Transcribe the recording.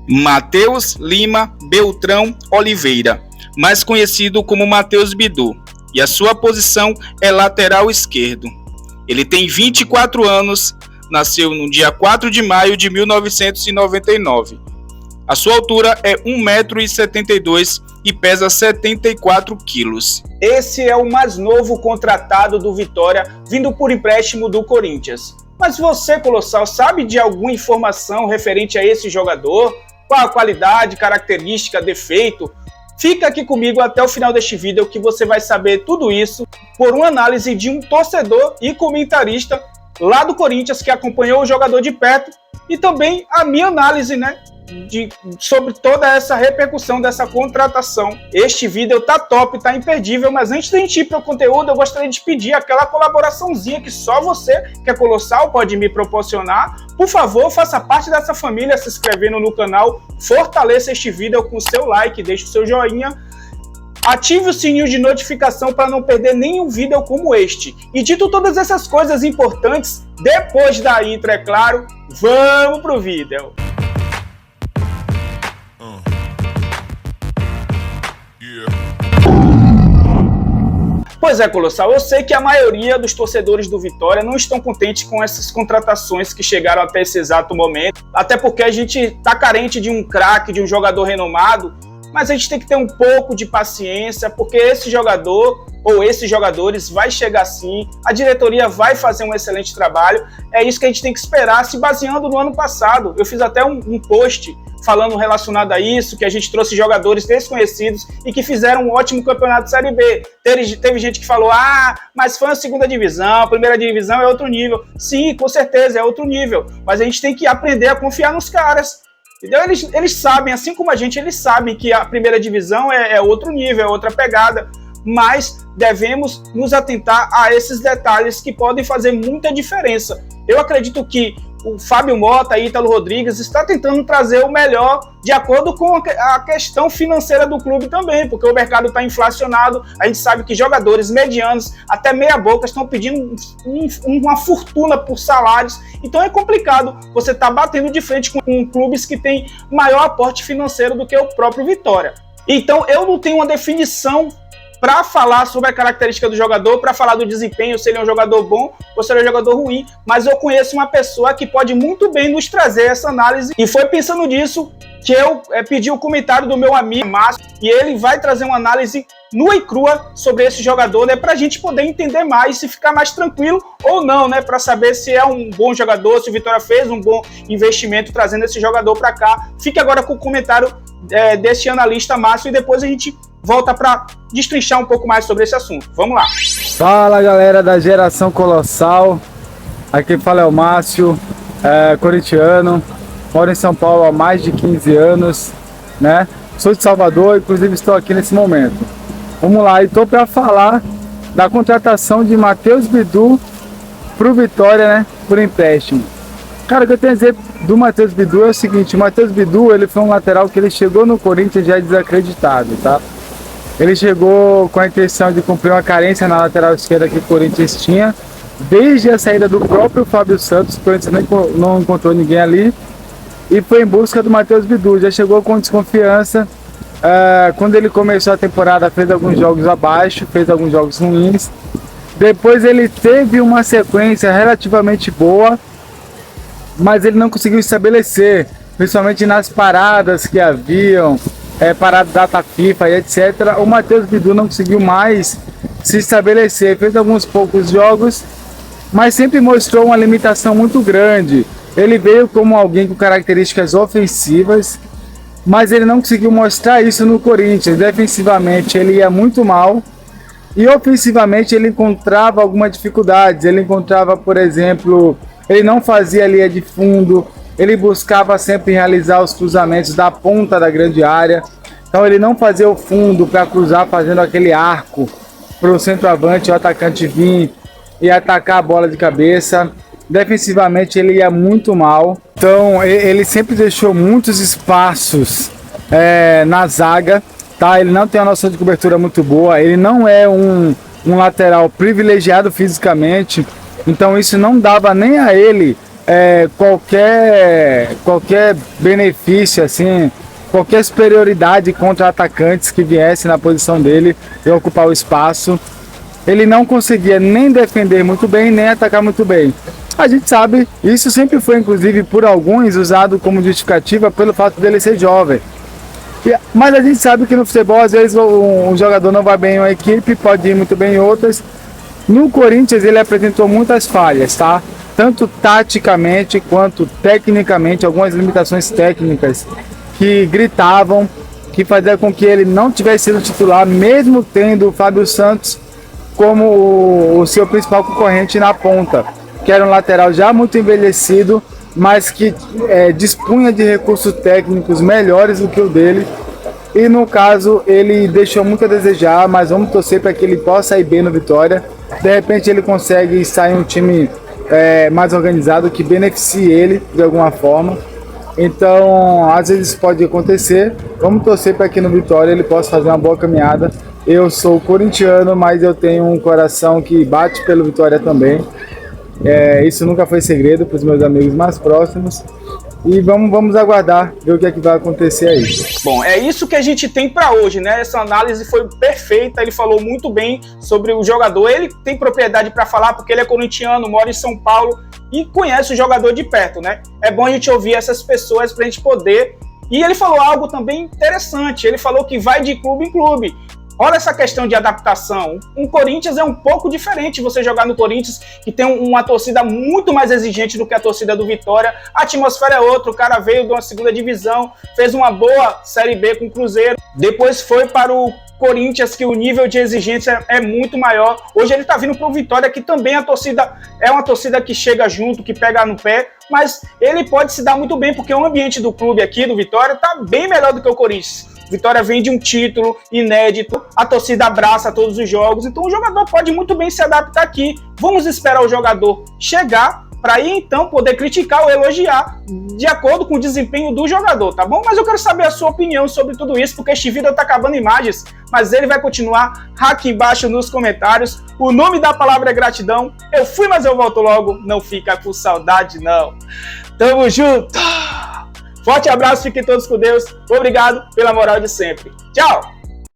Matheus Lima Beltrão Oliveira, mais conhecido como Matheus Bidu, e a sua posição é lateral esquerdo. Ele tem 24 anos, nasceu no dia 4 de maio de 1999. A sua altura é 1,72 m e pesa 74 quilos. Esse é o mais novo contratado do Vitória, vindo por empréstimo do Corinthians. Mas você, Colossal, sabe de alguma informação referente a esse jogador? Qual a qualidade, característica, defeito? Fica aqui comigo até o final deste vídeo que você vai saber tudo isso por uma análise de um torcedor e comentarista lá do Corinthians que acompanhou o jogador de perto e também a minha análise, sobre toda essa repercussão dessa contratação. Este vídeo tá top, tá imperdível, mas antes de a gente ir para o conteúdo, eu gostaria de pedir aquela colaboraçãozinha que só você, que é Colossal, pode me proporcionar. Por favor, faça parte dessa família se inscrevendo no canal, fortaleça este vídeo com o seu like, deixe o seu joinha, ative o sininho de notificação para não perder nenhum vídeo como este. E dito todas essas coisas importantes, depois da intro, é claro, vamos pro vídeo. Pois é, Colossal, eu sei que a maioria dos torcedores do Vitória não estão contentes com essas contratações que chegaram até esse exato momento, até porque a gente está carente de um craque, de um jogador renomado, mas a gente tem que ter um pouco de paciência, porque esse jogador ou esses jogadores vai chegar sim, a diretoria vai fazer um excelente trabalho, é isso que a gente tem que esperar, se baseando no ano passado. Eu fiz até um post falando relacionado a isso, que a gente trouxe jogadores desconhecidos e que fizeram um ótimo campeonato de Série B. Teve gente que falou, mas foi a segunda divisão, a primeira divisão é outro nível. Sim, com certeza, é outro nível, mas a gente tem que aprender a confiar nos caras. Entendeu? Eles sabem, assim como a gente, eles sabem que a primeira divisão é outro nível, é outra pegada, mas devemos nos atentar a esses detalhes que podem fazer muita diferença. Eu acredito que o Fábio Mota e Ítalo Rodrigues está tentando trazer o melhor de acordo com a questão financeira do clube também, porque o mercado está inflacionado, a gente sabe que jogadores medianos, até meia boca, estão pedindo uma fortuna por salários, então é complicado você estar batendo de frente com clubes que têm maior aporte financeiro do que o próprio Vitória. Então eu não tenho uma definição para falar sobre a característica do jogador, para falar do desempenho, se ele é um jogador bom ou se ele é um jogador ruim, mas eu conheço uma pessoa que pode muito bem nos trazer essa análise, e foi pensando nisso que eu pedi o comentário do meu amigo Márcio, e ele vai trazer uma análise nua e crua sobre esse jogador, para a gente poder entender mais, se ficar mais tranquilo ou não, para saber se é um bom jogador, se o Vitória fez um bom investimento trazendo esse jogador para cá. Fique agora com o comentário desse analista Márcio e depois a gente volta para destrinchar um pouco mais sobre esse assunto. Vamos lá. Fala, galera da Geração Colossal, aqui fala é o Márcio, corintiano, moro em São Paulo há mais de 15 anos, Sou de Salvador, inclusive estou aqui nesse momento. Vamos lá, e estou para falar da contratação de Matheus Bidu para o Vitória, por empréstimo. Cara, o que eu tenho a dizer do Matheus Bidu é o seguinte: o Matheus Bidu, ele foi um lateral que ele chegou no Corinthians já desacreditado, tá? Ele chegou com a intenção de cumprir uma carência na lateral esquerda que o Corinthians tinha, desde a saída do próprio Fábio Santos. O Corinthians não encontrou ninguém ali e foi em busca do Matheus Bidu. Já chegou com desconfiança. Quando ele começou a temporada, fez alguns jogos abaixo, fez alguns jogos ruins. Depois ele teve uma sequência relativamente boa, mas ele não conseguiu estabelecer, principalmente nas paradas que haviam, parada data FIFA e etc. O Matheus Bidu não conseguiu mais se estabelecer, fez alguns poucos jogos, mas sempre mostrou uma limitação muito grande. Ele veio como alguém com características ofensivas, mas ele não conseguiu mostrar isso no Corinthians. Defensivamente ele ia muito mal e ofensivamente ele encontrava algumas dificuldades. Ele encontrava, por exemplo, ele não fazia linha de fundo, ele buscava sempre realizar os cruzamentos da ponta da grande área, então ele não fazia o fundo para cruzar fazendo aquele arco para o centroavante, o atacante vir e atacar a bola de cabeça. Defensivamente ele ia muito mal, então ele sempre deixou muitos espaços na zaga, tá? Ele não tem uma noção de cobertura muito boa, ele não é um lateral privilegiado fisicamente, então isso não dava nem a ele qualquer benefício, assim, qualquer superioridade contra atacantes que viesse na posição dele e ocupar o espaço. Ele não conseguia nem defender muito bem, nem atacar muito bem. A gente sabe, isso sempre foi, inclusive, por alguns, usado como justificativa pelo fato dele ser jovem. Mas a gente sabe que no futebol, às vezes, um jogador não vai bem em uma equipe, pode ir muito bem em outras. No Corinthians, ele apresentou muitas falhas, tá? Tanto taticamente quanto tecnicamente, algumas limitações técnicas que gritavam, que faziam com que ele não tivesse sido titular, mesmo tendo o Fábio Santos como o seu principal concorrente na ponta, que era um lateral já muito envelhecido, mas que dispunha de recursos técnicos melhores do que o dele. E no caso, ele deixou muito a desejar, mas vamos torcer para que ele possa ir bem no Vitória. De repente ele consegue sair um time mais organizado, que beneficie ele de alguma forma. Então, às vezes isso pode acontecer. Vamos torcer para que no Vitória ele possa fazer uma boa caminhada. Eu sou corintiano, mas eu tenho um coração que bate pelo Vitória também. Isso nunca foi segredo para os meus amigos mais próximos. E vamos aguardar, ver o que é que vai acontecer aí. Bom, é isso que a gente tem para hoje, né? Essa análise foi perfeita, ele falou muito bem sobre o jogador. Ele tem propriedade para falar porque ele é corintiano, mora em São Paulo e conhece o jogador de perto, né? É bom a gente ouvir essas pessoas para a gente poder... E ele falou algo também interessante, ele falou que vai de clube em clube. Olha essa questão de adaptação. Um Corinthians é um pouco diferente você jogar no Corinthians, que tem uma torcida muito mais exigente do que a torcida do Vitória. A atmosfera é outra, o cara veio de uma segunda divisão, fez uma boa Série B com o Cruzeiro, depois foi para o Corinthians, que o nível de exigência é muito maior. Hoje ele está vindo para o Vitória, que também a torcida é uma torcida que chega junto, que pega no pé, mas ele pode se dar muito bem, porque o ambiente do clube aqui, do Vitória, está bem melhor do que o Corinthians. Vitória vem de um título inédito, a torcida abraça todos os jogos, então o jogador pode muito bem se adaptar aqui. Vamos esperar o jogador chegar para aí então poder criticar ou elogiar de acordo com o desempenho do jogador, tá bom? Mas eu quero saber a sua opinião sobre tudo isso, porque este vídeo tá acabando imagens, mas ele vai continuar aqui embaixo nos comentários. O nome da palavra é gratidão. Eu fui, mas eu volto logo. Não fica com saudade, não. Tamo junto! Forte abraço, fiquem todos com Deus. Obrigado pela moral de sempre. Tchau!